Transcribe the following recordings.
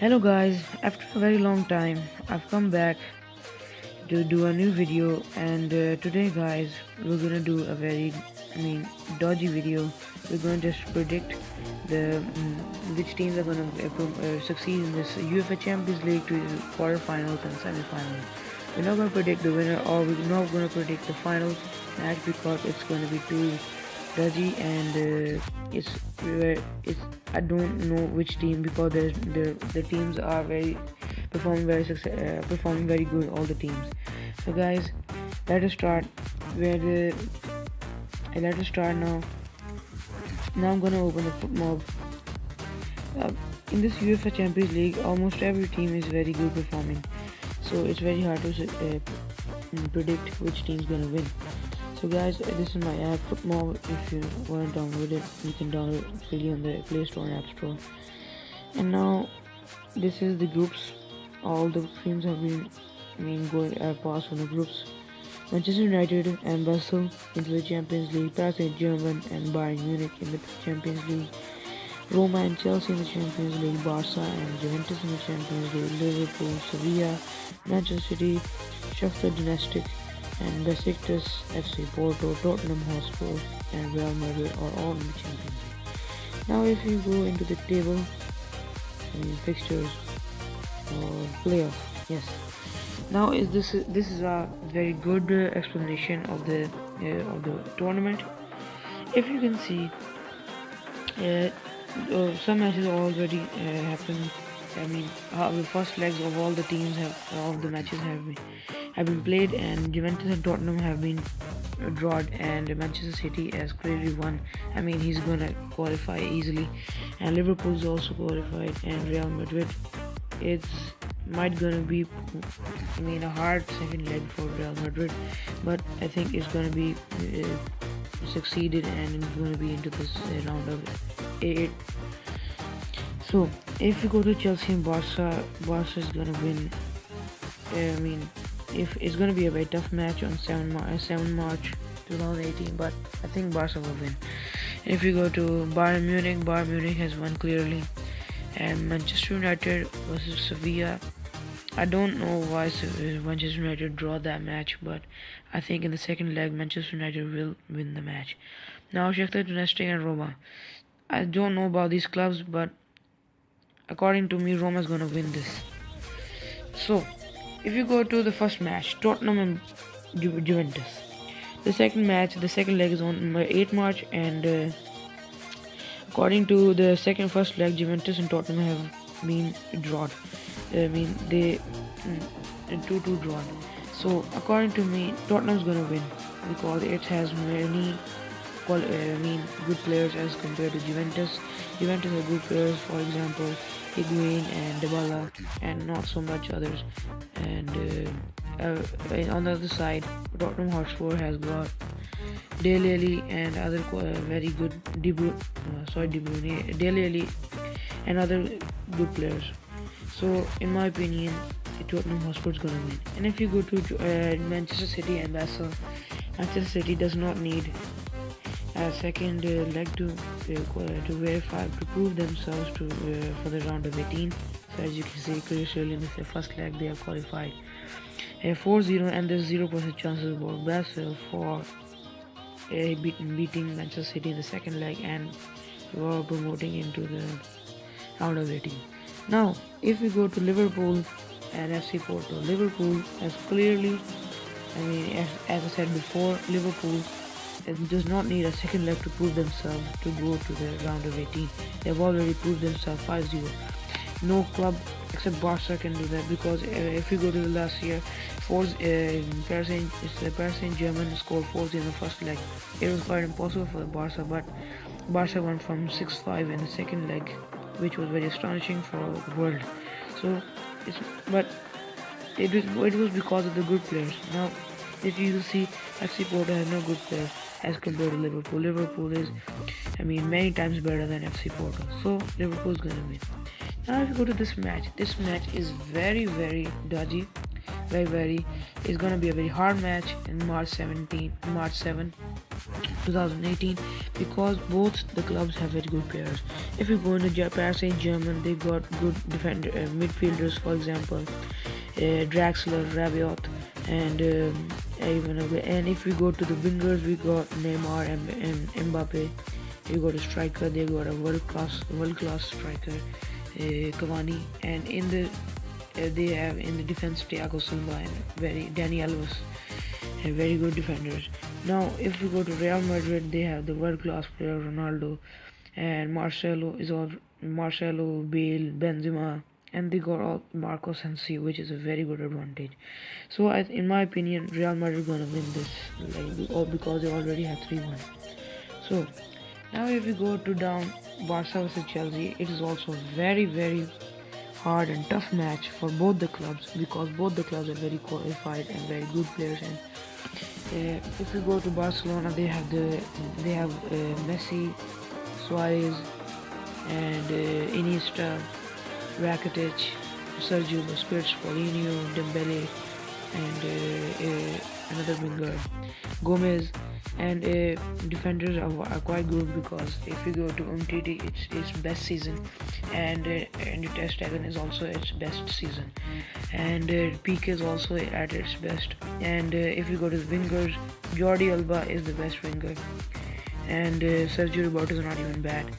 Hello guys, after a very long time I've come back to do a new video, and today guys we're gonna do a very dodgy video. We're gonna just predict the which teams are gonna succeed in this UEFA Champions League to quarterfinals and semifinals. We're not gonna predict the winner, or we're not gonna predict the finals match because it's gonna be too dodgy, and it's I don't know which team, because the teams are very performing very good, all the teams. So guys, let us start. Where the let us start now. Now I'm gonna open the foot mob. In this UEFA Champions League, almost every team is very good performing, so it's very hard to predict which team's gonna win. So guys, this is my app Footmob. If you want to download it, you can download it freely on the Play Store and App Store. And now this is the groups. All the teams have been going passed from the groups. Manchester United and Basel into the Champions League. Paris Saint-Germain and Bayern Munich in the Champions League. Roma and Chelsea in the Champions League. Barca and Juventus in the Champions League. Liverpool, Sevilla, Manchester City, Shakhtar Donetsk and Besiktas FC, Porto, Tottenham Hotspur and Real Madrid are all in the Champions League. Now if you go into the table, fixtures or playoff, yes. Now this is a very good explanation of the tournament. If you can see, some matches already happened. The first legs of all the teams all the matches have been played, and Juventus and Tottenham have been drawn, and Manchester City has clearly won. He's gonna qualify easily, and Liverpool's also qualified, and Real Madrid, it's might gonna be a hard second leg for Real Madrid, but I think it's gonna be succeeded, and it's gonna be into this round of 8. So if you go to Chelsea and Barca is gonna win. If it's gonna be a very tough match on 7 March 2018, but I think Barca will win. If you go to Bayern Munich has won clearly, and Manchester United versus Sevilla. I don't know why Manchester United draw that match, but I think in the second leg Manchester United will win the match. Now Shakhtar Donetsk and Roma. I don't know about these clubs, but according to me, Roma is gonna win this. So if you go to the first match, Tottenham and Juventus. The second leg is on 8 March, and according to the first leg, Juventus and Tottenham have been drawn. They 2-2 drawn. So according to me, Tottenham's gonna win because it has many good players as compared to Juventus. Juventus have good players, for example, Higuain and Dybala, and not so much others. And on the other side, Tottenham Hotspur has got Dele Alli and other very good De Bruyne, Dele Alli and other good players. So in my opinion, Tottenham Hotspur is gonna win. And if you go to Manchester City and Basel, Manchester City does not need a second leg to verify, to prove themselves for the round of 18. So as you can see clearly in the first leg they have qualified 4-0, and there's 0% chances for Basel for beating Manchester City in the second leg and promoting into the round of 18. Now if we go to Liverpool and FC Porto, Liverpool has clearly, as I said before, Liverpool does not need a second leg to prove themselves to go to the round of 18. They have already proved themselves 5-0. No club except Barca can do that, because if you go to the last year, Paris Saint-Germain scored 4-0 in the first leg. It was quite impossible for the Barca, but Barca won from 6-5 in the second leg, which was very astonishing for the world. So it was because of the good players. Now if you see, FC Porto has no good players as compared to Liverpool. Liverpool is many times better than FC Porto, so Liverpool is gonna win. Now if you go to this match is very dodgy, it's gonna be a very hard match in March 7. 2018, because both the clubs have very good players. If you go into Paris Saint-Germain, they got good defender midfielders, for example, Draxler, Rabiot, and and if we go to the wingers, we got Neymar and Mbappe. You got a striker, they got a world class striker, Cavani, and in the they have in the defense Thiago Silva and Dani Alves, and very good defenders. Now, if we go to Real Madrid, they have the world class player Ronaldo, and Marcelo, Bale, Benzema, and they got all Marcos Asensio, which is a very good advantage. So, in my opinion, Real Madrid gonna win this, because they already have 3-1. So now, if we go to down Barca vs Chelsea, it is also very hard and tough match for both the clubs, because both the clubs are very qualified and very good players. And if we go to Barcelona, they have Messi, Suarez, and Iniesta, Rakitic, Sergio Busquets, Paulinho, Dembele, and another winger, Gomez. And defenders are quite good, because if you go to Umtiti, it's its best season, and Ter Stegen is also its best season, and Pique is also at its best. And if you go to the wingers, Jordi Alba is the best winger, and Sergio Roberto is not even bad.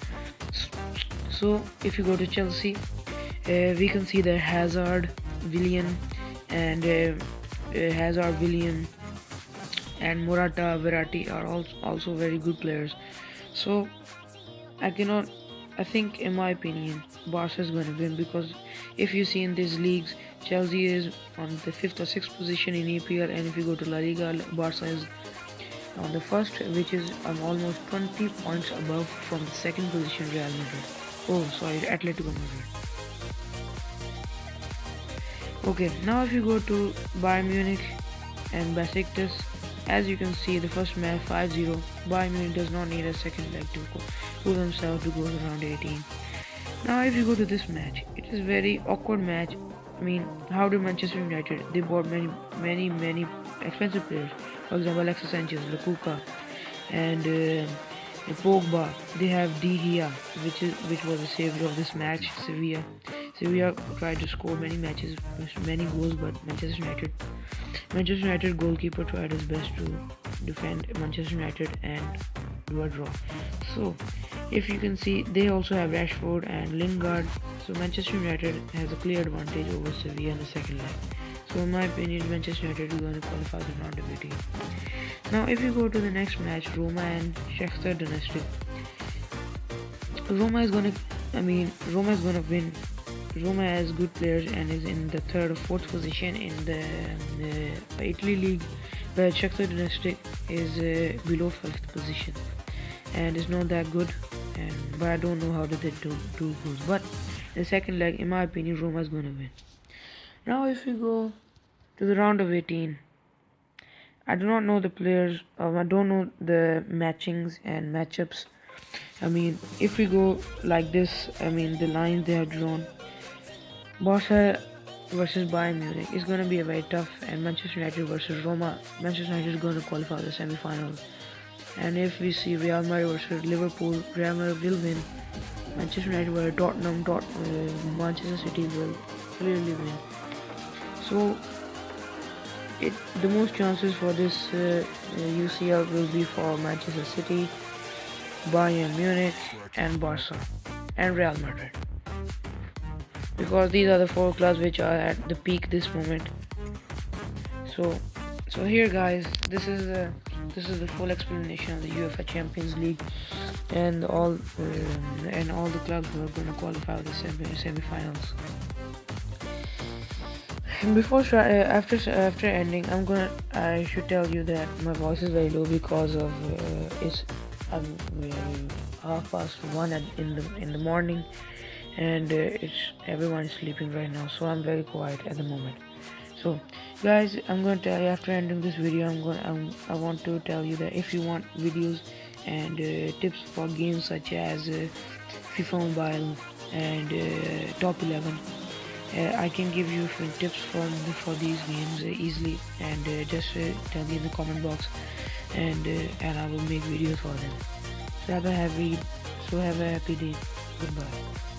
So if you go to Chelsea, we can see that Hazard, Willian, and Morata, Verratti are also very good players. So I think, in my opinion, Barca is going to win, because if you see in these leagues, Chelsea is on the 5th or 6th position in EPL, and if you go to La Liga, Barca is on the first, which is almost 20 points above from the second position, Real Madrid. Atletico Madrid. Okay, now if you go to Bayern Munich and Besiktas, as you can see, the first match 5-0. Bayern Munich does not need a second leg to prove themselves to go to round 18. Now, if you go to this match, it is very awkward match. I mean, how did Manchester United? They bought many expensive players. For example, Alexis Sanchez, Lukaku, and Pogba. They have De Gea, which was the savior of this match. Sevilla tried to score many goals, but Manchester United goalkeeper tried his best to defend Manchester United and do a draw. So, if you can see, they also have Rashford and Lingard. So Manchester United has a clear advantage over Sevilla in the second leg. So in my opinion, Manchester United is going to qualify the round of 18. Now, if you go to the next match, Roma and Shakhtar Donetsk, Roma is going to win. Roma has good players and is in the 3rd or 4th position in the Italy league, but Shakhtar Donetsk is below 5th position and is not that good. But I don't know how did they do goals. But the second leg, in my opinion, Roma is going to win. Now, if we go to the round of 18, I do not know the players. I don't know the matchings and matchups. I mean, if we go like this, the lines they have drawn. Barca versus Bayern Munich is going to be a very tough, and Manchester United versus Roma. Manchester United is going to qualify the semi-finals. And if we see Real Madrid versus Liverpool, Real Madrid will win. Manchester United versus Tottenham, Manchester City will clearly win. So, the most chances for this UCL will be for Manchester City, Bayern Munich, and Barca, and Real Madrid, because these are the 4 clubs which are at the peak this moment. So here, guys, this is the full explanation of the UEFA Champions League and all the clubs who are going to qualify for the semi-finals. And after ending, I should tell you that my voice is very low because of it's 1:30 in the morning, and everyone is sleeping right now, so I'm very quiet at the moment. So guys, I'm going to tell you, after ending this video, I want to tell you that if you want videos and tips for games such as FIFA Mobile and Top 11 I can give you few tips for these games easily, and just tell me in the comment box, and I will make videos for them. So have a happy day. Goodbye.